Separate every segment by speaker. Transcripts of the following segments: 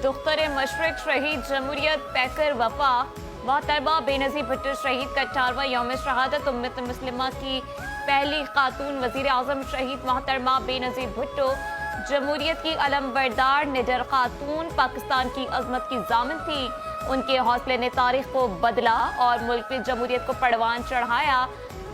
Speaker 1: दुख्तर मशरक शहीद जमहूरियत पैकर वफा मोहतरमा बेनज़ीर भुट्टो शहीद का 18वां यौम शहादत। उम्मत मुस्लिमा की पहली खातून वज़ीर आज़म शहीद मोहतरमा बेनज़ीर भुट्टो जमहूरियत की अलमबरदार निडर खातून, पाकिस्तान की अजमत की जामिन थी। उनके हौसले ने तारीख को बदला और मुल्क में जमहूरियत को परवान चढ़ाया।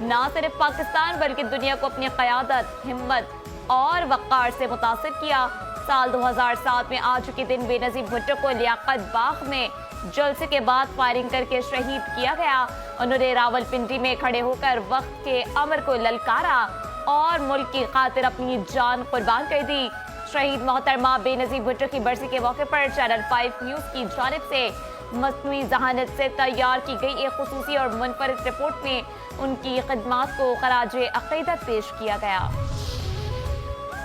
Speaker 1: ना सिर्फ पाकिस्तान बल्कि दुनिया को अपनी क़यादत, हिम्मत और वक़ार से मुतासिर किया। साल 2007 में आ चुके दिन बेनज़ीर भुट्टो को लियाकत बाग में जलसे के बाद फायरिंग करके शहीद किया गया। उन्होंने रावलपिंडी में खड़े होकर वक्त के अमर को ललकारा और मुल्क की खातिर अपनी जान कुर्बान कर दी। शहीद मोहतरमा बेनज़ीर भुट्टो की बरसी के मौके पर चैनल 5 न्यूज़ की जानिब से मसनूई जहानत से तैयार की गई एक खुसूसी और मुनफरिद रिपोर्ट में उनकी खिदमात को खराजे अक़ीदत पेश किया गया।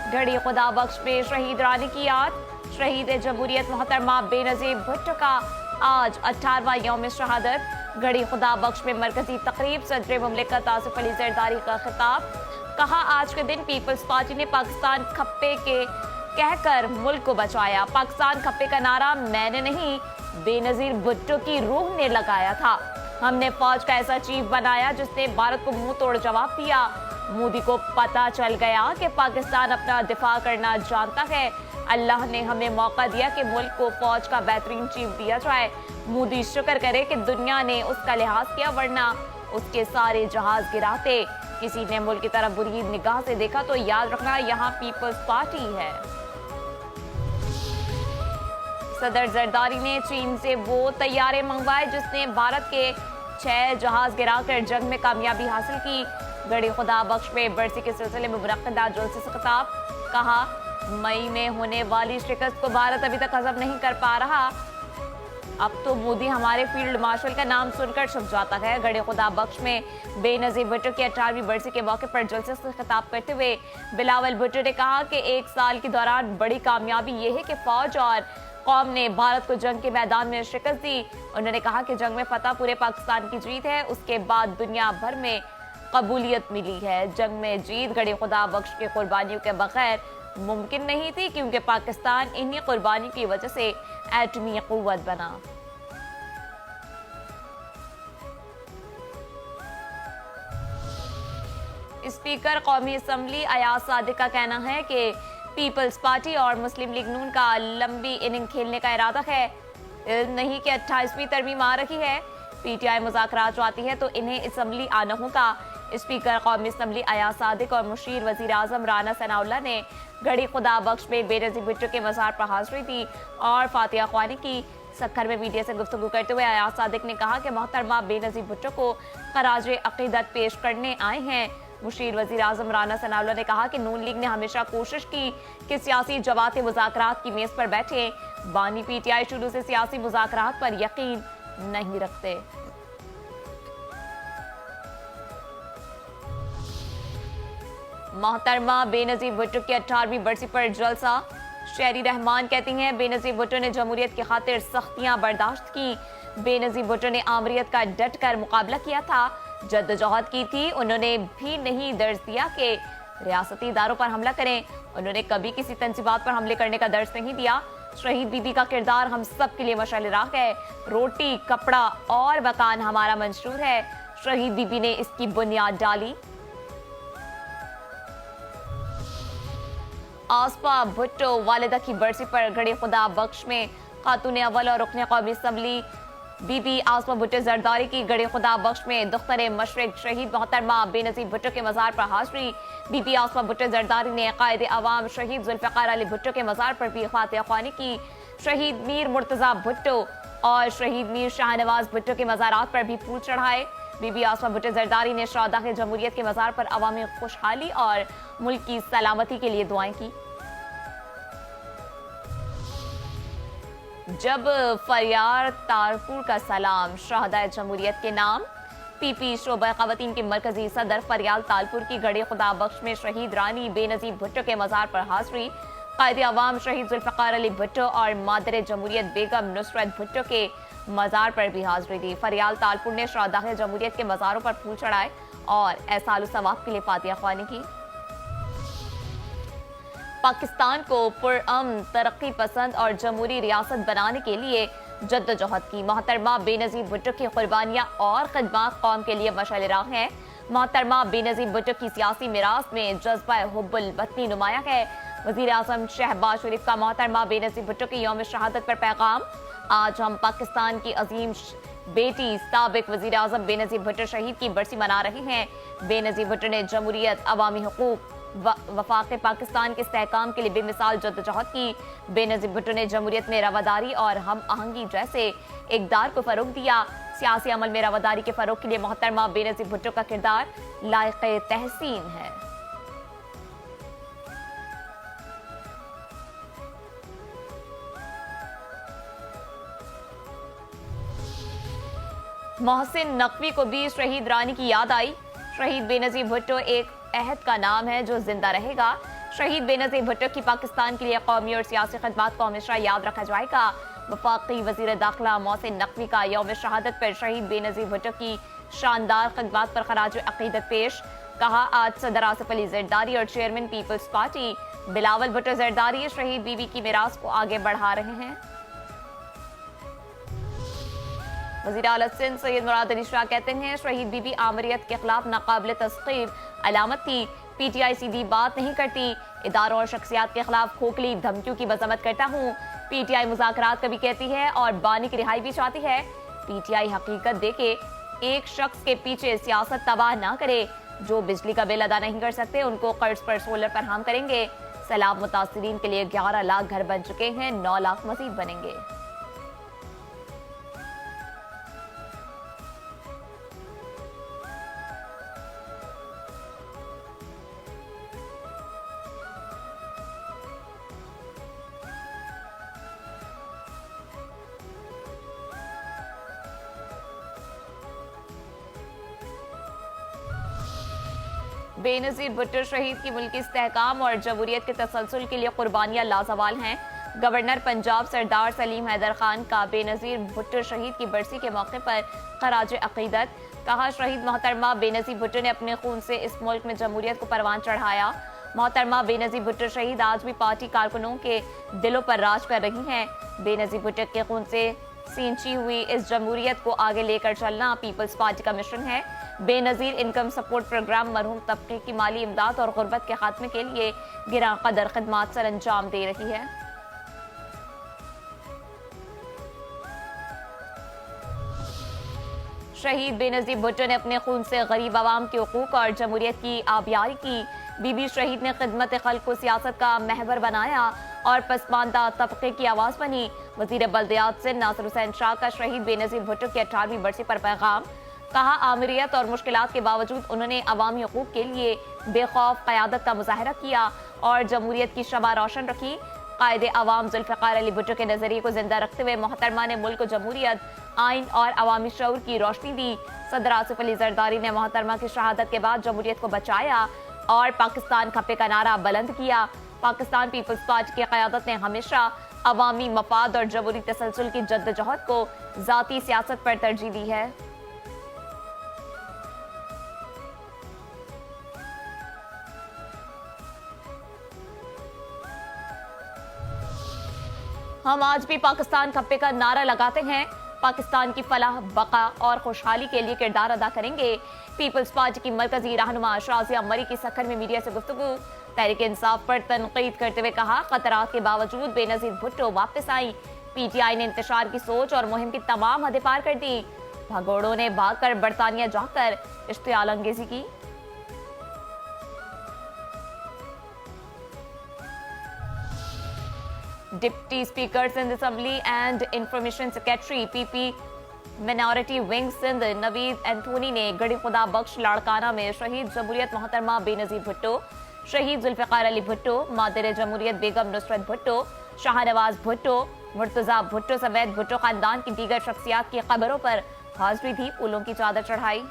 Speaker 1: घड़ी खुदा बख्श में शहीद रानी की याद। शहीद जमहूरियत मोहतरमा बेनज़ीर भुट्टो का आज 18वां यौम शहादत। घड़ी खुदा बख्श में मरकजी तकरीब, सदर मुमलिकत आसिफ अली ज़रदारी का खिताब। कहा, आज के दिन पीपल्स पार्टी ने पाकिस्तान खप्पे के कहकर मुल्क को बचाया। पाकिस्तान खप्पे का नारा मैंने नहीं, बेनज़ीर भुट्टो की रूह ने लगाया था। हमने फौज का ऐसा चीफ बनाया जिसने भारत को मुंह तोड़ जवाब दिया। मोदी को पता चल गया कि पाकिस्तान अपना दिफा करना जानता है। अल्लाह ने हमें मौका दिया कि मुल्क को फौज का बेहतरीन चीफ दिया जाए। मोदी शुक्र करे कि दुनिया ने उसका लिहाज किया, वरना उसके सारे जहाज गिराते। किसी ने मुल्क की तरफ बुरी निगाह से देखा तो याद रखना यहाँ पीपल्स पार्टी है। सदर जरदारी ने चीन से वो तैयारे मंगवाए जिसने भारत के 6 जहाज गिराकर जंग में कामयाबी हासिल की। घड़ी खुदा बख्श में बरसी के सिलसिले में मुनक्किदा जुलसे से खिताब। कहा, मई में होने वाली शिकस्त को भारत अभी तक हजम नहीं कर पा रहा। अब तो मोदी हमारे फील्ड मार्शल का नाम सुनकर छुप जाता है। घड़ी खुदा बख्श में बेनज़ीर भुट्टो की 18वीं बरसी के मौके पर जुलसे से खिताब करते हुए बिलावल भुट्टो ने कहा कि 1 साल के दौरान बड़ी कामयाबी यह है कि फौज और कौम ने भारत को जंग के मैदान में शिकस्त दी। उन्होंने कहा कि जंग में फतह पूरे पाकिस्तान की जीत है। उसके बाद दुनिया भर में कबूलियत मिली है। जंग में जीत घड़ी खुदा बख्श की कुर्बानियों के बगैर मुमकिन नहीं थी, क्योंकि पाकिस्तान इन्हीं कुर्बानियों की वजह से एटमी कुव्वत बना। स्पीकर कौमी असम्बली अयाज सादिक का कहना है कि पीपल्स पार्टी और मुस्लिम लीग नून का लंबी इनिंग खेलने का इरादा है। इल्म नहीं कि 28वीं तरमीम आ रही है। पीटीआई मुज़ाकरात चाहती है तो इन्हें असम्बली आना होगा। स्पीकर कौमी असम्बली अयाज सादिक और मुशीर वज़ीर आज़म राना सनाउल्लाह ने घड़ी खुदा बख्श में बेनज़ीर भुट्टो के मज़ार पर हाज़िरी दी और फातिहा ख्वानी की। सक्खर में मीडिया से गुफ्तगू करते हुए अयाज सादिक ने कहा कि मोहतरमा बेनज़ीर भुट्टो को खराजे अक़ीदत पेश करने आए हैं। मुशीर वज़ीर आज़म राना सनाउल्लाह ने कहा कि नून लीग ने हमेशा कोशिश की कि सियासी जमातें मुज़ाकरात की मेज़ पर बैठे। बानी पीटीआई शुरू से सियासी मुज़ाकरात पर यकीन नहीं रखते। मोहतरमा बेनज़ीर भुट्टो की 18वीं बरसी पर जलसा। शहरी रहमान कहती हैं, बेनज़ीर भुट्टो ने जमहूरियत की खातिर सख्तियां बर्दाश्त की। बेनज़ीर भुट्टो ने आमरीत का डट कर मुकाबला किया था, जद्दोजहद की थी। उन्होंने भी नहीं दर्ज दिया कि रियासती इदारों पर हमला करें। उन्होंने कभी किसी तंजीबात पर हमले करने का दर्ज नहीं दिया। शहीद बीबी का किरदार हम सब के लिए मशाल राह है। रोटी, कपड़ा और मकान हमारा मंशूर है। शहीद बीबी ने इसकी बुनियाद डाली। आसफा भुट्टो वालिदा की बरसी पर घड़ी खुदा बख्श में खातून अव्वल और रुकन कौमी असम्बली बीबी आसफा भुट्टो जरदारी की घड़ी खुदा बख्श में दुख्तर मशरक शहीद मोहतरमा बेनज़ीर भुट्टो के मज़ार पर हाज़िरी। बीबी आसफा भुट्टो जरदारी ने कायदे अवाम शहीद जुल्फ़िकार अली भुट्टो के मज़ार पर भी फातिहा ख्वानी की। शहीद मीर मुर्तज़ा भुट्टो और शहीद मीर शाहनवाज भुट्टो के मज़ारात पर भी फूल चढ़ाए। बीबी आसफा भुट्टो जरदारी ने शहादा जमहूरियत के मज़ार पर अवामी खुशहाली और मुल्क की सलामती के लिए दुआएं की। जब फरियाद तारपुर का सलाम शहादा जमहूरियत के नाम। पीपी शोबा ख़वातीन के मरकजी सदर फरियाद तालपुर की घड़ी खुदा बख्श में शहीद रानी बेनज़ीर भुट्टो के मज़ार पर हाज़िरी। कायदे अवाम शहीद जुल्फ़िकार अली भुट्टो और मादर जमहूरियत बेगम नुसरत भुट्टो के मज़ार पर भी हाज़िरी दी। फरियाद तालपुर ने शहादा जमहूरियत के मज़ारों पर फूल चढ़ाए और एहसाल सवाब के लिए फातिहा ख्वानी की। पाकिस्तान को पुरअमन, तरक्की पसंद और जमहूरी रियासत बनाने के लिए जद्दोजहद की। मोहतरमा बेनजीर भुट्टो की कुर्बानियां और खिदमत कौम के लिए मशाल राह हैं। मोहतरमा बेनजीर भुट्टो की सियासी मिरास में जज्बा हुब्बुल वतनी नुमाया है। वज़ीर आज़म शहबाज शरीफ का मोहतरमा बेनजीर भुट्टो की यौम शहादत पर पैगाम। आज हम पाकिस्तान की अजीम बेटी साबिक वज़ीर आज़म बेनजीर भुट्टो शहीद की बरसी मना रहे हैं। बेनजीर भुट्टो ने जमहूरियत, अवामी हुकूक, वफाक पाकिस्तान के इस्तेहकाम के लिए बेमिसाल जद्दोजहद की। बेनजीर भुट्टो ने जमहूरियत में रवादारी और हम आहंगी जैसे इक़दार को फ़रोग़ दिया। सियासी अमल में रवादारी के फ़रोग़ के लिए मोहतरमा बेनजीर भुट्टो का किरदार लायक़ तहसीन है। मोहसिन नकवी को भी शहीद रानी की याद आई। शहीद बेनजीर भुट्टो एक अहद का नाम है जो जिंदा रहेगा। शहीद बेनजीर भुट्टो की पाकिस्तान के लिए कौमी और सियासी खिदमत को हमेशा याद रखा जाएगा। वफाकी वजीर दाखिला मोहसिन नकवी का यौम शहादत पर शहीद बेनजीर भुट्टो की शानदार खिदमत पर खराज अकीदत पेश। कहा, आज सदर आसिफ अली जरदारी और chairman Peoples Party Bilawal Bhutto Zardari शहीद बीवी की मिरास को आगे बढ़ा रहे हैं। वज़ीर आला सिंध सैयद मुराद अली शाह कहते हैं, शहीद बीबी आमरियत के खिलाफ नाकाबिल तस्कीर अलामत थी। पीटीआई सीधी बात नहीं करती, इदारों और शख्सियात के खिलाफ खोखली धमकियों की मजम्मत करता हूँ। पीटीआई मुज़ाकरात कभी कहती है और बानी की रिहाई भी चाहती है। पीटीआई हकीकत देके एक शख्स के पीछे सियासत तबाह ना करे। जो बिजली का बिल अदा नहीं कर सकते उनको कर्ज पर सोलर फराहम करेंगे। सैलाब मुतासिरीन के लिए 11 लाख घर बन चुके हैं, 9 लाख मजीद बनेंगे। बेनजीर भुट्टो शहीद की मुल्की इस्तेहकाम और जमहूरियत के तसलसल के लिए कुर्बानियां लाजवाल हैं। गवर्नर पंजाब सरदार सलीम हैदर खान का बेनजीर भुट्टो शहीद की बरसी के मौके पर खराज अकीदत। कहा, शहीद मोहतरमा बेनजीर भुट्टो ने अपने खून से इस मुल्क में जमहूरियत को परवान चढ़ाया। मोहतरमा बेनजीर भुट्टो शहीद आज भी पार्टी कारकुनों के दिलों पर राज कर रही हैं। बेनजीर भुट्टो के खून से सींची हुई इस जमहूरियत को आगे लेकर चलना पीपल्स पार्टी का मिशन है। बेनजीर इनकम सपोर्ट प्रोग्राम मरहूम तबके की माली इमदाद और गुर्बत के खात्मे के लिए गिरा कदर खिदमात सर अंजाम दे रही है। शहीद बेनजीर भुट्टो ने अपने खून से गरीब आवाम के हुकूक और जमहूरियत की आबियारी की। बीबी शहीद ने खिदमत खल्क को सियासत का महवर बनाया और पसमानदा तबके की आवाज बनी। वजीर बल्दियात सिंध नासिर हुसैन शाह का शहीद बेनजीर भुट्टो की 18वीं बरसी पर पैगाम। कहा, आमिरियत और मुश्किलात के बावजूद उन्होंने अवामी हुकूक के लिए बेखौफ क़यादत का मुजाहरा किया और जमहूरियत की शमा रोशन रखी। कायदे अवाम जुल्फ़िकार अली भुट्टो के नजरिए को जिंदा रखते हुए मोहतरमा ने मुल्क को जमहूरियत, आइन और अवामी शऊर की रोशनी दी। सदर आसिफ अली जरदारी ने मोहतरमा की शहादत के बाद जमहूरियत को बचाया और पाकिस्तान खपे का नारा बुलंद किया। पाकिस्तान पीपल्स पार्टी की क़यादत ने हमेशा अवामी मफाद और जमहूरी तसलसल की जद्दोजहद को ज़ाती सियासत पर तरजीह दी है। हम आज भी पाकिस्तान खप्पे का नारा लगाते हैं। पाकिस्तान की फलाह, बका और खुशहाली के लिए किरदार अदा करेंगे। पीपल्स पार्टी की मरकजी रहनुमा शाजिया मरी की सखर में मीडिया से गुफ्तगू। तहरीक इंसाफ पर तनकीद करते हुए कहा, खतरात के बावजूद बेनजीर भुट्टो वापस आई। पीटीआई ने इंतशार की सोच और मुहिम की तमाम हदें पार कर दी। भगोड़ों ने भागकर बरतानिया जाकर इश्तियाल अंगेजी की। Deputy speaker Sindh assembly and information secretary PP minority wing Sindh Naveed Anthony ने गड़ी खुदा बख्श लाड़काना में शहीद जमहूरियत मोहतरमा बेनजीर भुट्टो, शहीद जुल्फ़िकार अली भुट्टो, मादर जमहूरियत बेगम नुसरत भुट्टो, शाहनवाज भुट्टो, मुर्तजा भुट्टो समेत भुट्टो खानदान की दीगर शख्सियात की कब्रों पर हाजिरी दी, फूलों की चादर चढ़ाई।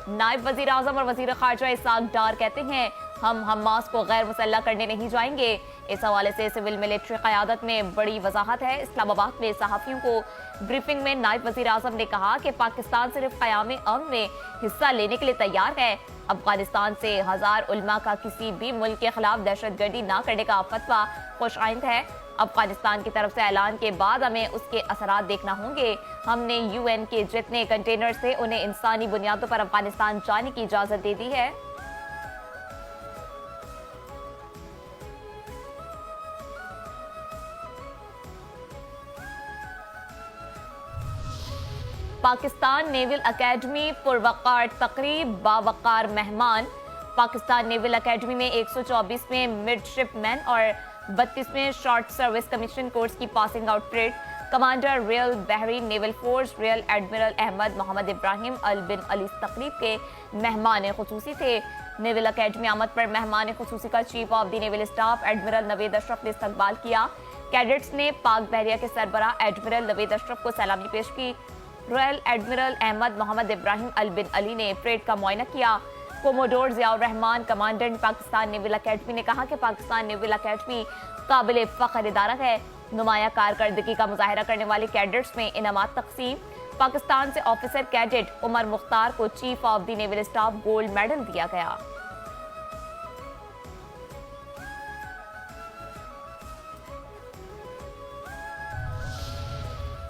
Speaker 1: नायब वजीर आजम और वजीर खारजा इसाक डार कहते हैं, हम हमास को गैर मुसल्लह करने नहीं जाएंगे। इस हवाले से सिविल मिलिट्री क़यादत में बड़ी वजाहत है। इस्लामाबाद में सहाफ़ियों को ब्रीफिंग में नायब वज़ीर आज़म ने कहा कि पाकिस्तान सिर्फ क़याम अमन में हिस्सा लेने के लिए तैयार है। अफगानिस्तान से 1000 उलमा का किसी भी मुल्क के खिलाफ दहशतगर्दी न करने का फतवा खुशआइंद है। अफगानिस्तान की तरफ से ऐलान के बाद हमें उसके असरात देखना होंगे। हमने UN के जितने कंटेनर से उन्हें इंसानी बुनियादों पर अफगानिस्तान जाने की इजाजत दे दी है। पाकिस्तान नेवल अकेडमी पुरवकार तकरीब बावकार मेहमान। पाकिस्तान नेवल अकेडमी में 124वें मिडशिपमैन और 32वें शॉर्ट सर्विस कमीशन कोर्स की passing out parade commander royal Bahrain naval force rear admiral Ahmed Mohammed Ibrahim Al Bin Ali तकरीब के मेहमान खुसूसी थे। नेवल अकेडमी आमद पर मेहमान खुसूसी का chief of the naval staff admiral Naved Ashraf ने इस्तकबाल किया। कैडेट्स ने पाक बहरिया के सरबराह एडमिरल नवेद अशरफ को सलामी पेश की। Royal admiral Ahmed Mohammed Ibrahim Al Bin Ali ने परेड का मुआयना किया। Commodore Ziaur Rahman commandant Pakistan naval academy ने कहा कि पाकिस्तान नेवल अकेडमी काबिल फ़ख्र इदारा है। नुमाया कारकर्दगी का मुजाहिरा करने वाले कैडेट्स में इनामात तकसीम। पाकिस्तान से ऑफिसर कैडेट उमर मुख्तार को chief of the naval staff gold medal दिया गया।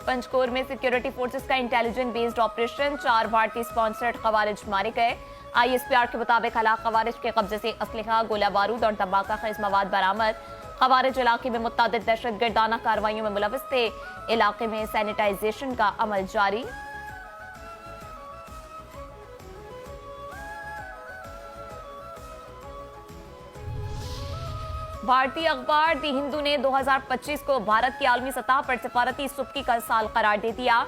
Speaker 1: पंचकोर में सिक्योरिटी फोर्सेस का इंटेलिजेंस बेस्ड ऑपरेशन, 4 भारतीय स्पॉन्सर्ड खवारिज मारे गए। ISPR के मुताबिक हलाक खवारिज के कब्जे से असलहा, गोला बारूद और तंबाकू खेज मवाद बरामद। खवारिज इलाके में मुत्तादिद दहशतगर्दाना कार्रवाइयों में मुलविस थे। इलाके में सैनिटाइजेशन का अमल जारी। भारतीय अखबार दी हिंदू ने 2025 को भारत की आलमी सतह पर सिफारती सुबकी का साल करार दे दिया।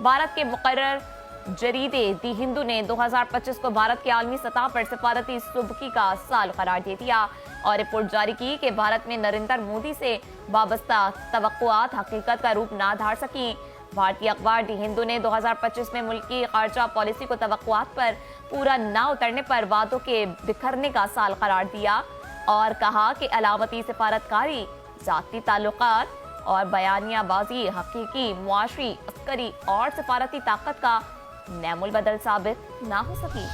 Speaker 1: भारत के मुकर्रर जरीदे दी हिंदू ने 2025 को भारत की आलमी सतह पर सिफारती सुबकी का साल करार दे दिया और रिपोर्ट जारी की कि भारत में नरेंद्र मोदी से वाबस्ता तवक्कुआत हकीकत का रूप ना धार सकी। भारतीय अखबार दी हिंदू ने 2025 में मुल्क की खारजा पॉलिसी को तवक्कुआत पर पूरा ना उतरने पर वादों के बिखरने का साल करार दिया और कहा कि अलामती सिफारतकारी, जाती ताल्लुकात और बयानियाबाजी हकीकी मुआशरी, अस्करी और सिफारती ताकत का नैमुल बदल साबित ना हो सकी।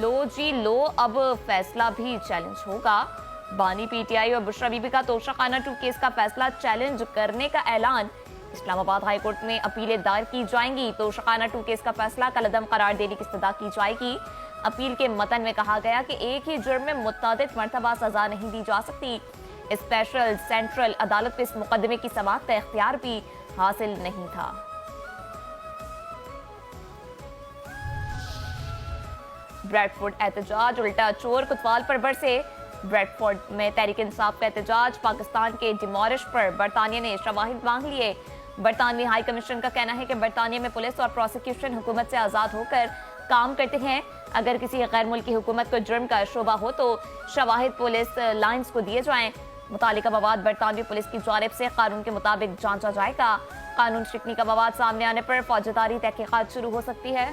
Speaker 1: लो जी लो, अब फैसला भी चैलेंज होगा। बानी PTI और बुशरा बीबी का तोशाखाना 2 केस का फैसला चैलेंज करने का ऐलान। इस्लामाबाद हाई कोर्ट में अपीलें दायर की जाएंगी। तोशाखाना 2 केस का फैसला कलअदम करार देने की इस्तदा की जाएगी। अपील के मतन में कहा गया कि एक ही जुर्म में मुत्तादिद मर्तबा सजा नहीं दी जा सकती। स्पेशल सेंट्रल अदालत को इस मुकदमे की समाअत का इख्तियार भी हासिल नहीं था। ब्रैडफोर्ड एहतजाज, उल्टा चोर कोतवाल पर बरसे। ब्रैडफोर्ड में तहरीक इंसाफ का एहतजाज, पाकिस्तान के डिमोलिश पर बरतानिया ने शवाहिद मांग लिए। बरतानवी हाई कमीशन का कहना है कि बरतानिया में पुलिस और प्रोसिक्यूशन हुकूमत से आज़ाद होकर काम करते हैं। अगर किसी गैर मुल्की हुकूमत को जुर्म का शोबा हो तो शवाहिद पुलिस लाइन्स को दिए जाएं। मुतालिका मवाद बरतानवी पुलिस की जानिब से कानून के मुताबिक जांचा जाएगा। कानून शिकनी का मवाद सामने आने पर फौजदारी तहकीकात शुरू हो सकती है।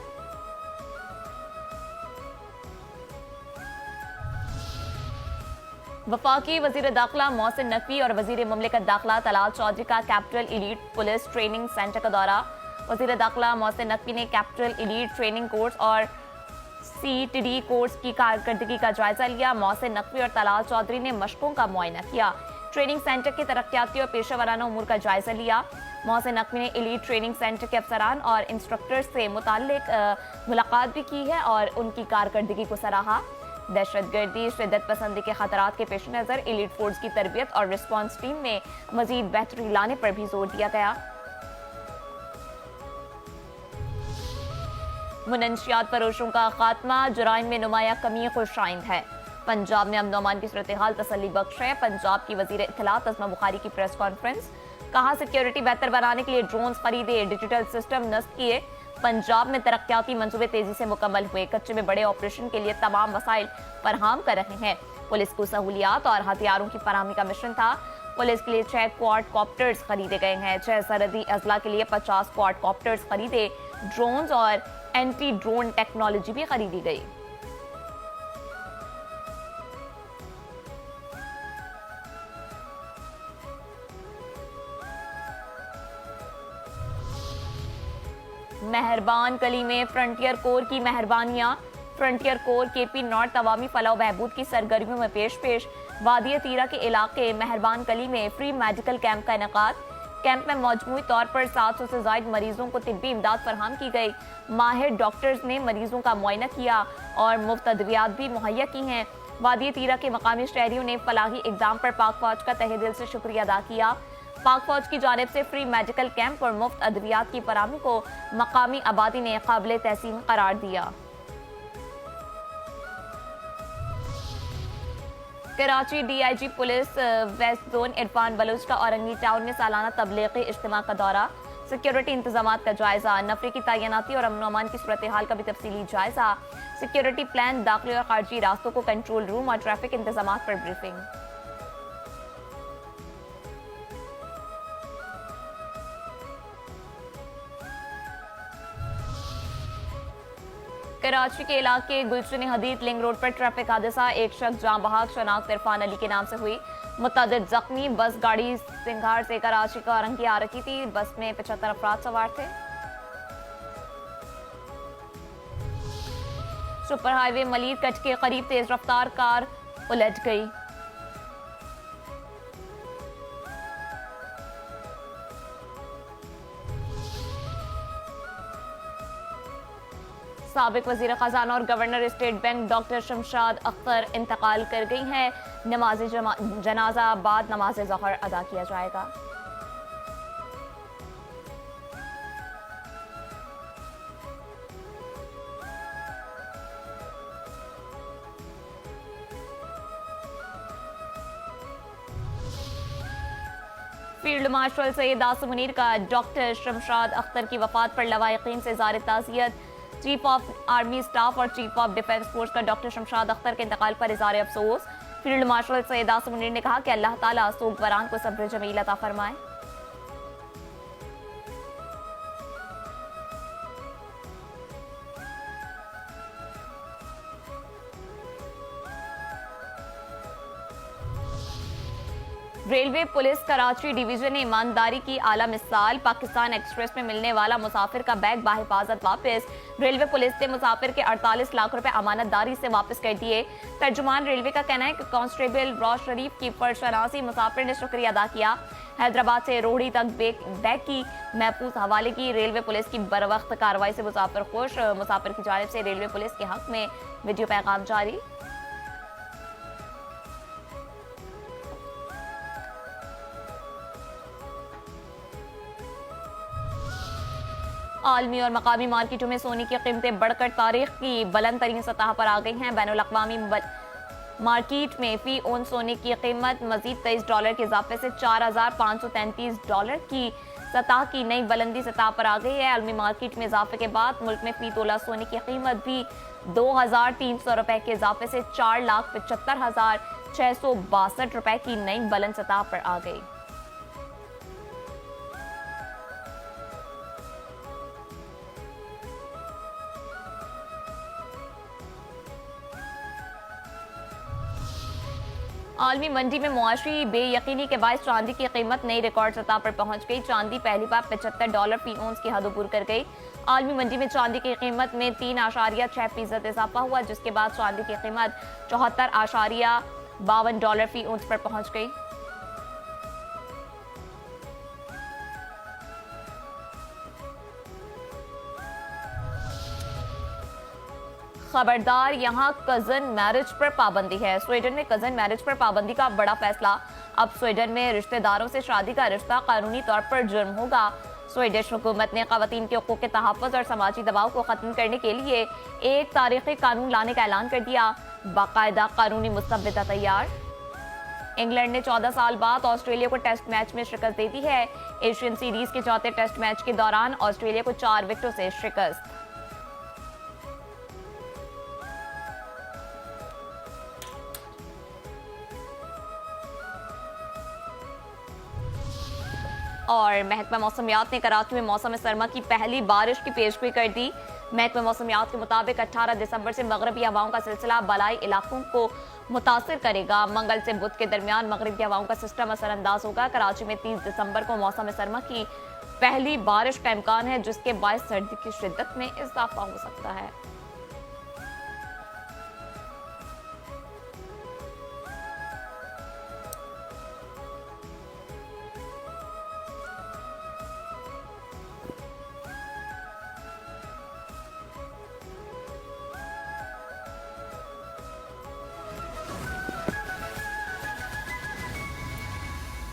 Speaker 1: वफाकी वजीर दाखिला मोहसिन नकवी और वजीर मुमलिकत दाखिला तलाल चौधरी का capital elite police training centre का दौरा। वजीर दाखिला मोहसिन नकवी ने कैपिटल एलीट ट्रेनिंग कोर्स और CTD कोर्स की कारकर्दगी का जायजा लिया। मोहसिन नकवी और तलाल चौधरी ने मशकों का मुआयना किया। ट्रेनिंग सेंटर के तरक्याती और पेशेवराना उमूर का जायजा लिया। मोहसिन नकवी ने एलीट ट्रेनिंग सेंटर के अफसरान और इंस्ट्रक्टर्स से मुताल्लिक मुलाकात भी की है और उनकी कारकर्दगी को सराहा। दहशतगर्दी, शिद्दत पसंदी के खतरात के पेश नज़र एलीट फोर्स की तरबियत और रिस्पॉन्स टीम में मजीद बेहतरी लाने पर भी जोर दिया गया। मुनशियात फरोशों का खात्मा, जुराइम में नुमाया कमी खुशाइंद है। पंजाब में अमन अमान की सूरत हाल तसल्ली बख्श है। पंजाब की वजीर इत्तलात अज़मा बुखारी की प्रेस कॉन्फ्रेंस, कहा सिक्योरिटी बेहतर बनाने के लिए ड्रोन्स खरीदे, डिजिटल सिस्टम नस्ब किए। पंजाब में तरक्याती मंसूबे तेजी से मुकम्मल हुए। कच्चे में बड़े ऑपरेशन के लिए तमाम वसाइल फराहम कर रहे हैं। पुलिस को सहूलियात और हथियारों की फराहमी का मिशन था। पुलिस के लिए 6 क्वाड कॉप्टर्स खरीदे गए हैं। 6 सरहदी अजला के लिए 50 क्वाड कॉप्टर्स खरीदे। ड्रोन्स और एंटी ड्रोन टेक्नोलॉजी भी खरीदी गई। मेहरबान कली में फ्रंटियर कोर की मेहरबानियां। फ्रंटियर कोर केपी नॉर्थ अवामी फलाह बहबूद की सरगर्मियों में पेश वादिय तीरा के इलाके मेहरबान कली में फ्री मेडिकल कैंप का इनेकाद। कैंप में मजमूई तौर पर 700 से ज्यादा मरीजों को तिब्बी इमदाद फरहम की गई। माहिर डॉक्टर्स ने मरीजों का मुआयना किया और मुफ्त अद्वियात भी मुहैया की हैं। वादिय तीरा के मकामी शहरियों ने फलाही इकदाम पर पाक फौज का तहे दिल से शुक्रिया अदा किया। पाक फौज की जानिब से फ्री मेडिकल कैंप और मुफ्त अद्वियात की फराहमी को मकामी आबादी ने काबिल तहसीन करार दिया। Karachi DIG police west zone Irfan Baloch का औरंगी टाउन में सालाना तबलीगी इज्तिमा का दौरा। सिक्योरिटी इंतजामात का जायजा, नफरी की तैनाती और अमन अमान की सूरत हाल का भी तफसीली जायजा। सिक्योरिटी प्लान, दाखिली और खारजी रास्तों को कंट्रोल रूम और ट्रैफिक इंतजामात पर ब्रीफिंग। कराची के इलाके गुलशन हदीद लिंक रोड पर ट्रैफिक हादसा, एक शख्स जाँ बहक शनाख्त इरफान अली के नाम से हुई, मुतअद्दिद जख्मी। बस गाड़ी सिंघार से कराची का औरंगी आ रही थी। बस में 75 अफराद सवार थे। सुपर हाईवे मलीर कट के करीब तेज रफ्तार कार उलट गई। साबिक वजीर खजाना और governor state bank doctor Shamshad Akhtar इंतकाल कर गई हैं। नमाज जनाजा बाद नमाज ज़ोहर अदा किया जाएगा। फील्ड मार्शल सैयद आसिम मुनीर का डॉक्टर शमशाद अख्तर की वफात पर लवाहिकीन से इज़हार ताज़ियत। चीफ ऑफ आर्मी स्टाफ और चीफ ऑफ डिफेंस फोर्स का डॉक्टर शमशाद अख्तर के इंतकाल पर इज़हार अफसोस। फील्ड मार्शल सैयद आसिम मुनीर ने कहा कि अल्लाह ताला सोगवारान को सब्र जमील अता फरमाए। रेलवे पुलिस कराची डिवीजन ने ईमानदारी की आला मिसाल, पाकिस्तान एक्सप्रेस में मिलने वाला मुसाफिर का बैग बाहिफाजत वापस। रेलवे पुलिस ने मुसाफिर के 48 लाख रुपए अमानतदारी से वापस कर दिए। तर्जुमान रेलवे का कहना है कि कांस्टेबल रॉश शरीफ की फरशनासी मुसाफिर ने शुक्रिया अदा किया। हैदराबाद से रोहड़ी तक बैग की महफूज हवाले की। रेलवे पुलिस की बरवक्त कार्रवाई से मुसाफिर खुश। मुसाफिर की जानिब से रेलवे पुलिस के हक में वीडियो पैगाम जारी। आलमी और मकामी मार्केटों में सोने की कीमतें बढ़कर तारीख की बुलंद तरीन सतह पर आ गई हैं। बैनुल-अक़वामी मार्केट में फी ओन सोने की कीमत मजीद $23 के इजाफे से $4,533 की सतह की नई बुलंदी सतह पर आ गई है। आलमी मार्केट में इजाफे के बाद मुल्क में फी तोला सोने की कीमत भी $2,300 के इजाफे से $4,75,662 की नई बुलंद सतह पर आ गई। आलमी मंडी में मुआशी बेयकीनी के बाद चांदी की कीमत नई रिकॉर्ड सतह पर पहुंच गई। चांदी पहली बार $75 फी औंस की हद अबूर कर गई। आलमी मंडी में चांदी की कीमत में 3.6% इजाफा हुआ, जिसके बाद चांदी की कीमत $74.52 फी औंस पर पहुंच गई। खबरदार, यहाँ कजन मैरिज पर पाबंदी है। स्वीडन में कजन मैरिज पर पाबंदी का बड़ा फैसला। अब स्वीडन में रिश्तेदारों से शादी का रिश्ता कानूनी तौर पर जुर्म होगा। स्वीडिश हुकूमत ने खवातीन के हकूक़ के तहफ़्फ़ुज़ और समाजी दबाव को खत्म करने के लिए एक तारीखी कानून लाने का ऐलान कर दिया। बाकायदा कानूनी मुस्तविदा तैयार। इंग्लैंड ने 14 साल बाद ऑस्ट्रेलिया को टेस्ट मैच में शिकस्त दे दी है। एशियन सीरीज के चौथे टेस्ट मैच के दौरान ऑस्ट्रेलिया को 4 विकेटों से शिकस्त। और महकमा मौसमियात ने कराची में मौसम सरमा की पहली बारिश की पेशगोई कर दी। महकमा मौसमियात के मुताबिक 18 दिसंबर से मगरबी हवाओं का सिलसिला बलाई इलाकों को मुतासिर करेगा। मंगल से बुध के दरमियान मगरबी हवाओं का सिस्टम असरअंदाज होगा। कराची में 30 दिसंबर को मौसम सरमा की पहली बारिश का इम्कान है, जिसके बायस सर्दी की शिद्दत में इजाफा हो सकता है।